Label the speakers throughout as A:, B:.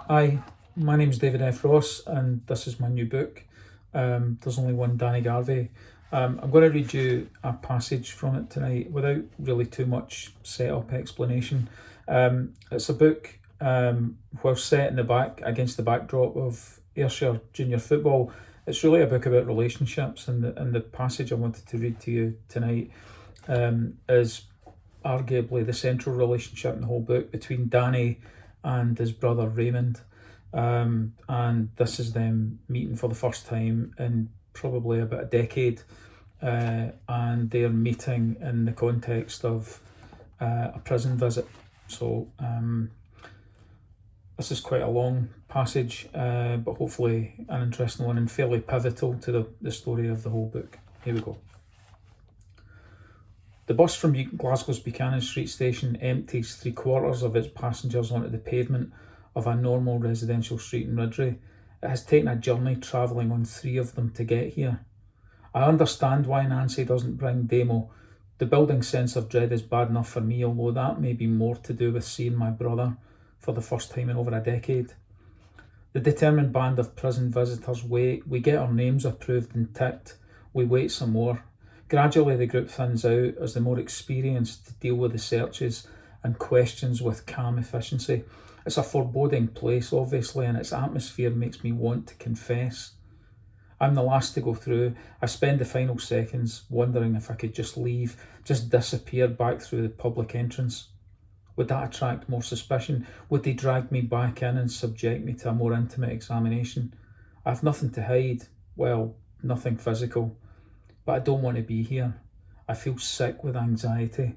A: Hi, my name's David F. Ross, and this is my new book. There's Only One Danny Garvey. I'm going to read you a passage from it tonight without really too much set-up explanation. It's a book while set in the back against the backdrop of Ayrshire junior football. It's really a book about relationships, and the passage I wanted to read to you tonight is arguably the central relationship in the whole book between Danny and his brother Raymond. And this is them meeting for the first time in probably about a decade, and they're meeting in the context of a prison visit. So this is quite a long passage, but hopefully an interesting one and fairly pivotal to the story of the whole book. Here we go. The bus from Glasgow's Buchanan Street station empties 3/4 of its passengers onto the pavement of a normal residential street in Ridley. It has taken a journey travelling on 3 of them to get here. I understand why Nancy doesn't bring Damo. The building sense of dread is bad enough for me, although that may be more to do with seeing my brother for the first time in over a decade. The determined band of prison visitors wait. We get our names approved and ticked. We wait some more. Gradually the group thins out as the more experienced deal with the searches and questions with calm efficiency. It's a foreboding place, obviously, and its atmosphere makes me want to confess. I'm the last to go through. I spend the final seconds wondering if I could just leave, just disappear back through the public entrance. Would that attract more suspicion? Would they drag me back in and subject me to a more intimate examination? I have nothing to hide. Well, nothing physical. But I don't want to be here. I feel sick with anxiety.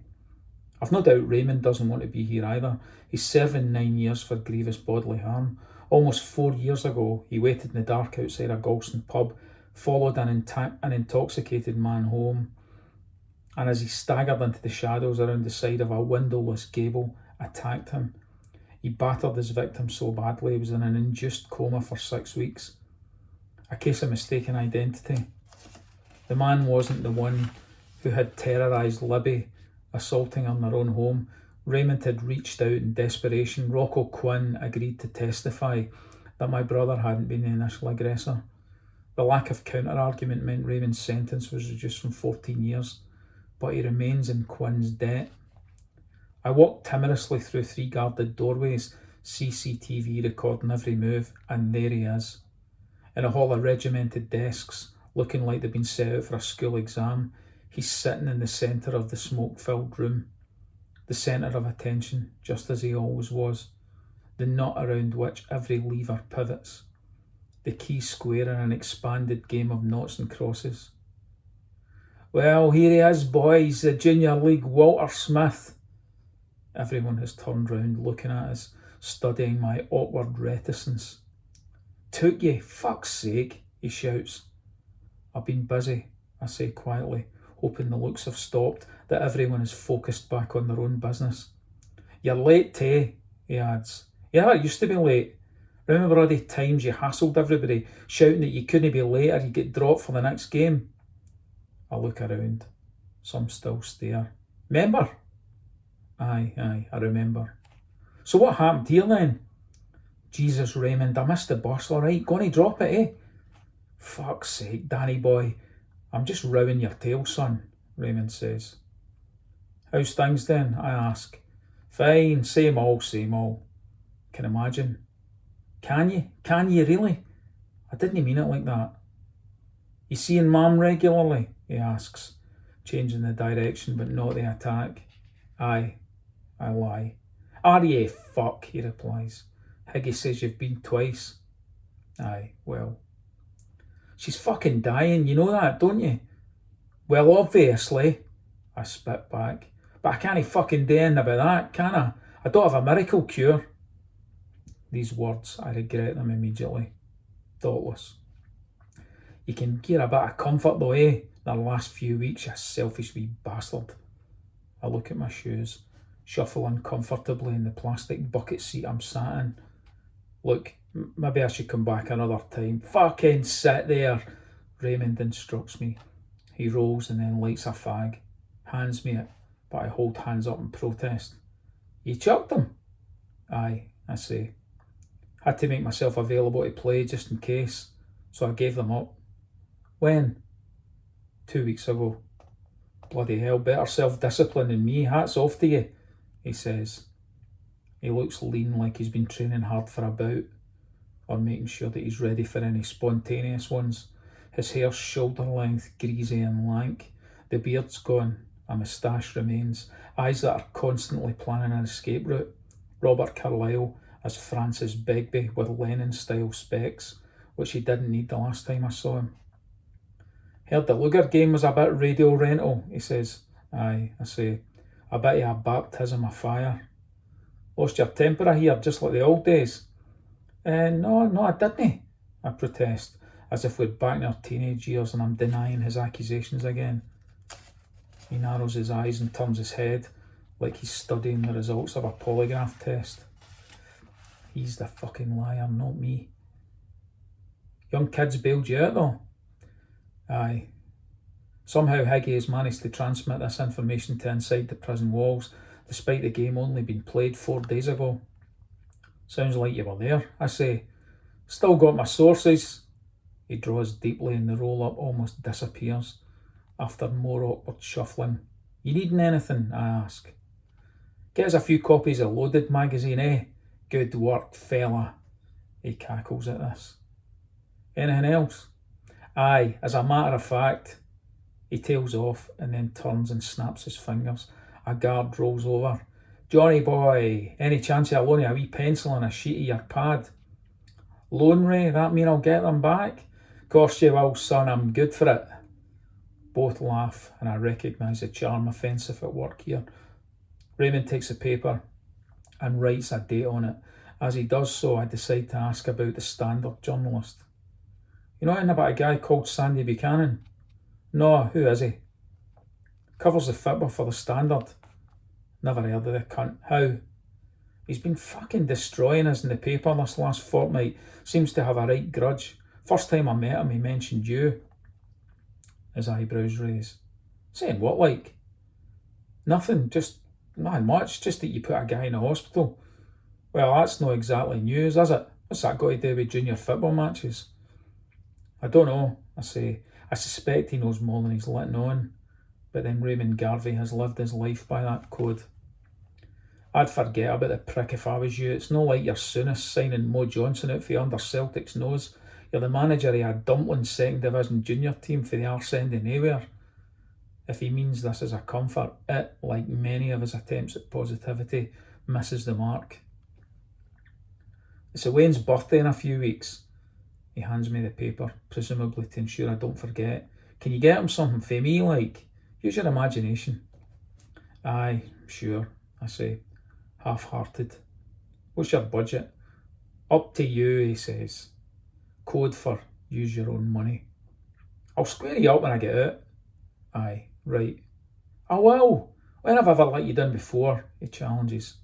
A: I've no doubt Raymond doesn't want to be here either. He's serving 9 years for grievous bodily harm. Almost 4 years ago, he waited in the dark outside a Galston pub, followed an intoxicated man home, and as he staggered into the shadows around the side of a windowless gable, attacked him. He battered his victim so badly he was in an induced coma for 6 weeks. A case of mistaken identity. The man wasn't the one who had terrorised Libby, assaulting her in her own home. Raymond had reached out in desperation. Rocco Quinn agreed to testify that my brother hadn't been the initial aggressor. The lack of counter-argument meant Raymond's sentence was reduced from 14 years, but he remains in Quinn's debt. I walked timorously through 3 guarded doorways, CCTV recording every move, and there he is. In a hall of regimented desks, looking like they've been set out for a school exam, he's sitting in the centre of the smoke-filled room, the centre of attention, just as he always was, the knot around which every lever pivots, the key square in an expanded game of noughts and crosses. Well, here he is, boys, the Junior League Walter Smith. Everyone has turned round, looking at us, studying my awkward reticence. Took ye? Fuck's sake, he shouts. I've been busy, I say quietly, hoping the looks have stopped, that everyone is focused back on their own business. You're late, Tay, he adds. You never used to be late. Remember all the times you hassled everybody, shouting that you couldn't be late or you'd get dropped for the next game? I look around. Some still stare. Remember? Aye, I remember. So what happened here then? Jesus, Raymond, I missed the bus, alright? Gonna drop it, eh? Fuck's sake, Danny boy. I'm just rowing your tail, son, Raymond says. How's things then? I ask. Fine, same old, same old. Can imagine. Can you? Can you really? I didn't mean it like that. You seeing Mum regularly? He asks, changing the direction but not the attack. Aye, I lie. Are ye? Fuck, he replies. Higgy says you've been twice. Aye, well. She's fucking dying, you know that, don't you? Well, obviously, I spit back. But I can't fucking do anything about that, can I? I don't have a miracle cure. These words, I regret them immediately. Thoughtless. You can get a bit of comfort though, eh? The last few weeks, you selfish wee bastard. I look at my shoes, shuffle uncomfortably in the plastic bucket seat I'm sat in. Look, maybe I should come back another time. Fucking sit there, Raymond instructs me. He rolls and then lights a fag, hands me it, but I hold hands up in protest. You chucked them? Aye, I say. Had to make myself available to play just in case, so I gave them up. When? 2 weeks ago. Bloody hell, better self-discipline than me, hats off to you, he says. He looks lean, like he's been training hard for a bout, or making sure that he's ready for any spontaneous ones. His hair's shoulder length, greasy and lank. The beard's gone, a moustache remains, eyes that are constantly planning an escape route. Robert Carlyle as Francis Begbie with Lennon-style specs, which he didn't need the last time I saw him. Heard the Luger game was a bit radio rental, he says. Aye, I say. A bit of a baptism of fire. Lost your temper here, just like the old days. No, I didn't, I protest, as if we're back in our teenage years and I'm denying his accusations again. He narrows his eyes and turns his head, like he's studying the results of a polygraph test. He's the fucking liar, not me. Young kids bailed you out though? Aye. Somehow Higgy has managed to transmit this information to inside the prison walls, despite the game only being played 4 days ago. Sounds like you were there, I say. Still got my sources. He draws deeply and the roll-up almost disappears. After more awkward shuffling. You needing anything? I ask. Get us a few copies of Loaded magazine, eh? Good work, fella. He cackles at this. Anything else? Aye, as a matter of fact. He tails off and then turns and snaps his fingers. A guard rolls over. Johnny boy, any chance of loaning a wee pencil and a sheet of your pad? Loan, Ray, that mean I'll get them back? Course you will, son, I'm good for it. Both laugh and I recognise the charm offensive at work here. Raymond takes the paper and writes a date on it. As he does so, I decide to ask about the Standard journalist. You know anything about a guy called Sandy Buchanan? No, who is he? Covers the football for the Standard. Never heard of the cunt. How? He's been fucking destroying us in the paper this last fortnight. Seems to have a right grudge. First time I met him, he mentioned you. His eyebrows raise. Saying what, like? Nothing, just nothing much, just that you put a guy in a hospital. Well, that's not exactly news, is it? What's that got to do with junior football matches? I don't know, I say. I suspect he knows more than he's letting on. But then Raymond Garvey has lived his life by that code. I'd forget about the prick if I was you. It's no like you're Souness signing Mo Johnson out for under Celtic's nose. You're the manager of a dumpling second division junior team for the arse end of nowhere. If he means this as a comfort, it, like many of his attempts at positivity, misses the mark. It's Wayne's birthday in a few weeks. He hands me the paper, presumably to ensure I don't forget. Can you get him something for me, like? Use your imagination. Aye, sure, I say, half-hearted. What's your budget? Up to you, he says. Code for use your own money. I'll square you up when I get out. Aye, right. I will. When have I ever let you down before? He challenges.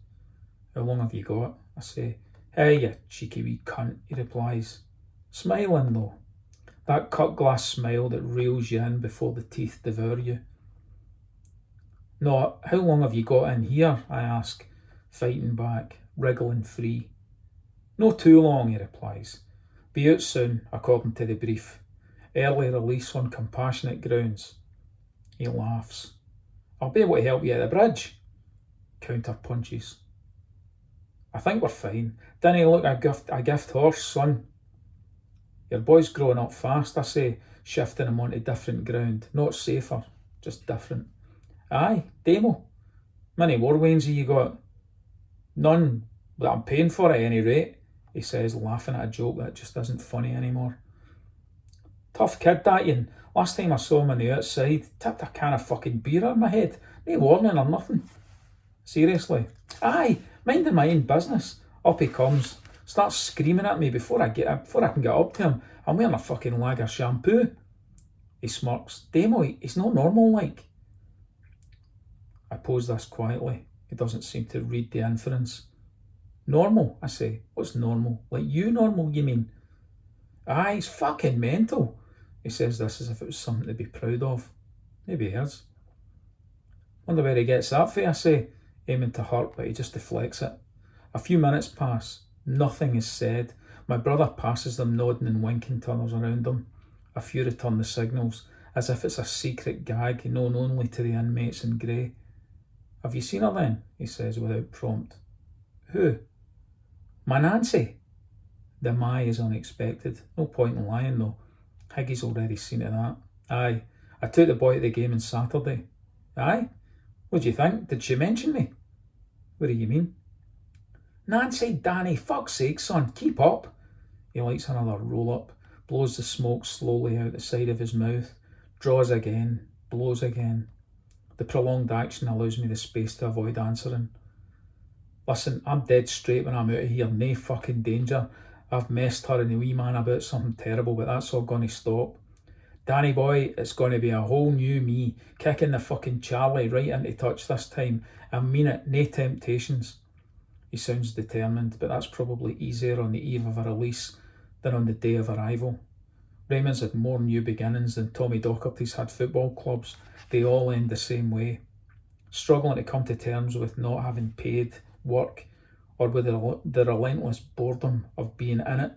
A: How long have you got? I say. Hey, you cheeky wee cunt, he replies. Smiling though. That cut glass smile that reels you in before the teeth devour you. No, how long have you got in here? I ask, fighting back, wriggling free. No too long, he replies. Be out soon, according to the brief. Early release on compassionate grounds. He laughs. I'll be able to help you at the bridge. Counter punches. I think we're fine. Didn't he look a gift horse, son? Your boy's growing up fast, I say, shifting him onto different ground. Not safer, just different. Aye, demo. Many more Waynes have you got? None, but I'm paying for it at any rate, he says, laughing at a joke that just isn't funny anymore. Tough kid, that Ian. Last time I saw him on the outside, tipped a can of fucking beer at my head. No warning or nothing. Seriously. Aye, minding my own business. Up he comes. Starts screaming at me before I can get up to him. I'm wearing a fucking lager shampoo. He smirks. Demo, he's not normal like. I pose this quietly. He doesn't seem to read the inference. Normal, I say. What's normal? Like you normal, you mean? Aye, he's fucking mental. He says this as if it was something to be proud of. Maybe he is. Wonder where he gets that for, I say, aiming to hurt, but he just deflects it. A few minutes pass. Nothing is said. My brother passes them, nodding and winking to others around him. A few return the signals, as if it's a secret gag known only to the inmates in grey. Have you seen her then? He says without prompt. Who? My Nancy. The my is unexpected. No point in lying though. Higgy's already seen to that. Aye, I took the boy to the game on Saturday. Aye? What do you think? Did she mention me? What do you mean? Nancy, Danny, fuck's sake, son, keep up. He lights another roll up, blows the smoke slowly out the side of his mouth, draws again, blows again. The prolonged action allows me the space to avoid answering. Listen, I'm dead straight when I'm out of here, nae fucking danger. I've messed her and the wee man about something terrible, but that's all gonna stop. Danny boy, it's gonna be a whole new me, kicking the fucking Charlie right into touch this time. I mean it, nae temptations. He sounds determined, but that's probably easier on the eve of a release than on the day of arrival. Raymond's had more new beginnings than Tommy Docherty's had football clubs. They all end the same way. Struggling to come to terms with not having paid work or with the relentless boredom of being in it.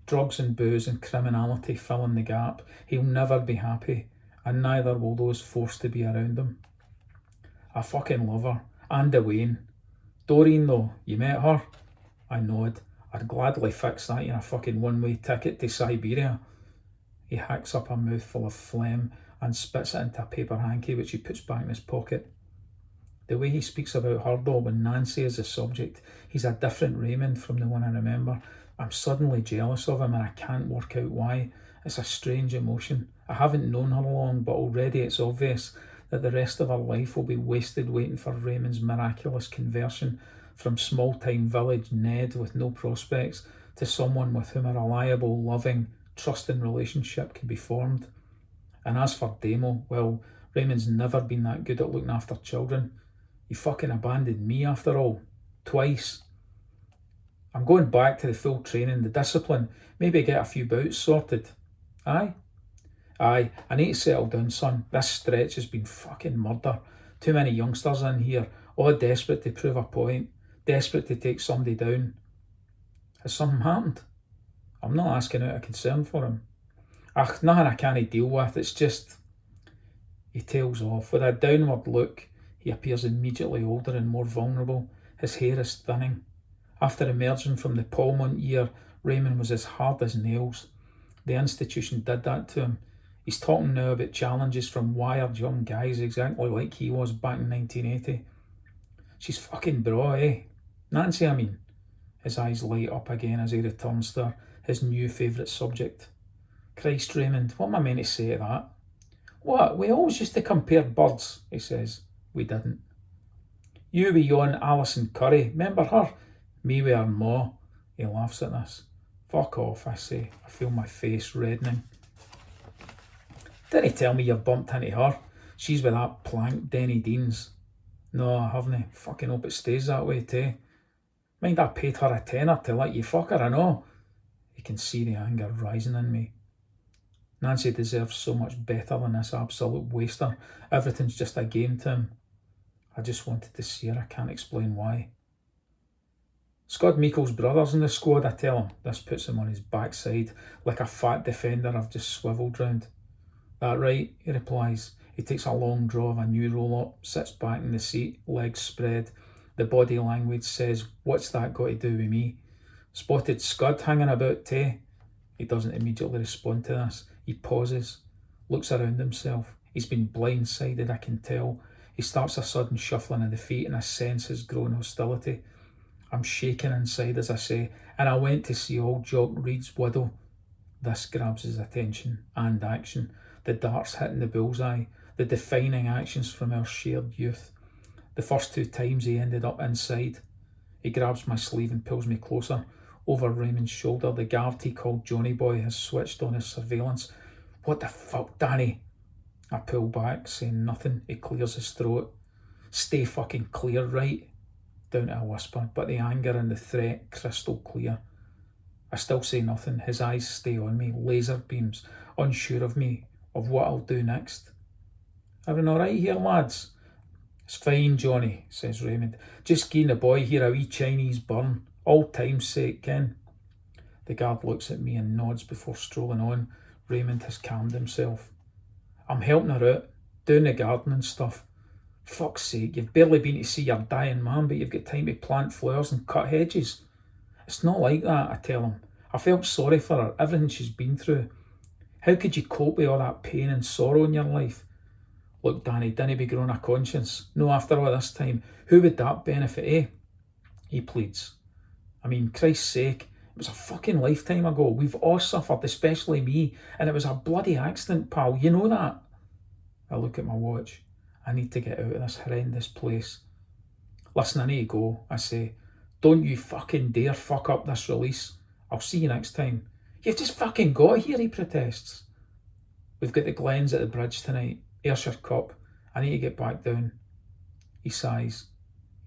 A: Drugs and booze and criminality fill in the gap. He'll never be happy, and neither will those forced to be around him. I fucking love her, and Dwayne. Doreen though, you met her? I nod. I'd gladly fix that in a fucking one-way ticket to Siberia. He hacks up a mouthful of phlegm and spits it into a paper hanky which he puts back in his pocket. The way he speaks about her though, when Nancy is the subject, he's a different Raymond from the one I remember. I'm suddenly jealous of him and I can't work out why. It's a strange emotion. I haven't known her long, but already it's obvious that the rest of her life will be wasted waiting for Raymond's miraculous conversion from small-time village Ned with no prospects to someone with whom a reliable, loving, trusting relationship can be formed. And as for Damo, well, Raymond's never been that good at looking after children. He fucking abandoned me after all. Twice. I'm going back to the full training, the discipline, maybe get a few bouts sorted. Aye, I need to settle down, son. This stretch has been fucking murder. Too many youngsters in here, all desperate to prove a point, desperate to take somebody down. Has something happened? I'm not asking out of concern for him. Ach, nothing I can't deal with, it's just... He tails off. With a downward look, he appears immediately older and more vulnerable. His hair is thinning. After emerging from the Palmont year, Raymond was as hard as nails. The institution did that to him. He's talking now about challenges from wired young guys exactly like he was back in 1980. She's fucking bra, eh? Nancy, I mean. His eyes light up again as he returns to her, his new favourite subject. Christ, Raymond, what am I meant to say to that? What? We always used to compare birds, he says. We didn't. You with yon Alison Curry, remember her? Me with her ma. He laughs at this. Fuck off, I say. I feel my face reddening. Didn't tell me you've bumped into her. She's with that plank Denny Deans. No, I haven't. Fucking hope it stays that way too. Mind I paid her a tenner to let you fuck her, I know. You can see the anger rising in me. Nancy deserves so much better than this absolute waster. Everything's just a game to him. I just wanted to see her, I can't explain why. Scott Meikle's brother's in the squad, I tell him. This puts him on his backside, like a fat defender I've just swivelled round. That right, he replies. He takes a long draw of a new roll-up, sits back in the seat, legs spread. The body language says, what's that got to do with me? Spotted Scud hanging about too? He doesn't immediately respond to this. He pauses, looks around himself. He's been blindsided, I can tell. He starts a sudden shuffling of the feet and I sense his growing hostility. I'm shaking inside as I say, and I went to see old Jock Reed's widow. This grabs his attention and action. The darts hitting the bullseye, the defining actions from our shared youth. The first two times he ended up inside. He grabs my sleeve and pulls me closer. Over Raymond's shoulder, the guard he called Johnny Boy has switched on his surveillance. What the fuck, Danny? I pull back, saying nothing. He clears his throat. Stay fucking clear, right? Down to a whisper, but the anger and the threat crystal clear. I still say nothing. His eyes stay on me, laser beams, unsure of me, of what I'll do next. Everything all right here, lads? It's fine, Johnny, says Raymond. Just gieing the boy here a wee Chinese burn. All time's sake, Ken. The guard looks at me and nods before strolling on. Raymond has calmed himself. I'm helping her out, doing the garden and stuff. Fuck's sake, you've barely been to see your dying man, but you've got time to plant flowers and cut hedges. It's not like that, I tell him. I felt sorry for her, everything she's been through. How could you cope with all that pain and sorrow in your life? Look, Danny, dinna be growing a conscience. No, after all this time, who would that benefit, eh? He pleads. I mean, Christ's sake, it was a fucking lifetime ago. We've all suffered, especially me, and it was a bloody accident, pal. You know that? I look at my watch. I need to get out of this horrendous place. Listen, I need to go, I say. Don't you fucking dare fuck up this release. I'll see you next time. You've just fucking got here, he protests. We've got the Glens at the bridge tonight. Here's your cup. I need to get back down. He sighs.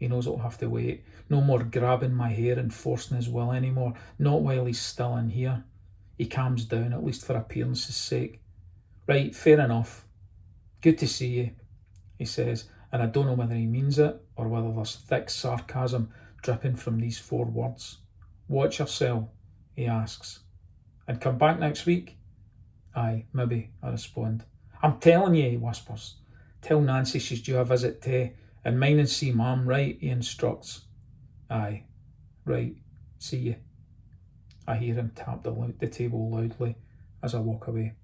A: He knows it'll have to wait. No more grabbing my hair and forcing his will anymore. Not while he's still in here. He calms down, at least for appearance's sake. Right, fair enough. Good to see you, he says, and I don't know whether he means it or whether there's thick sarcasm dripping from these 4 words. Watch yourself, he asks. And come back next week? Aye, maybe, I respond. I'm telling you, he whispers. Tell Nancy she's due a visit too, and mine and see Mum, right, he instructs. Aye, right, see you. I hear him tap the table loudly as I walk away.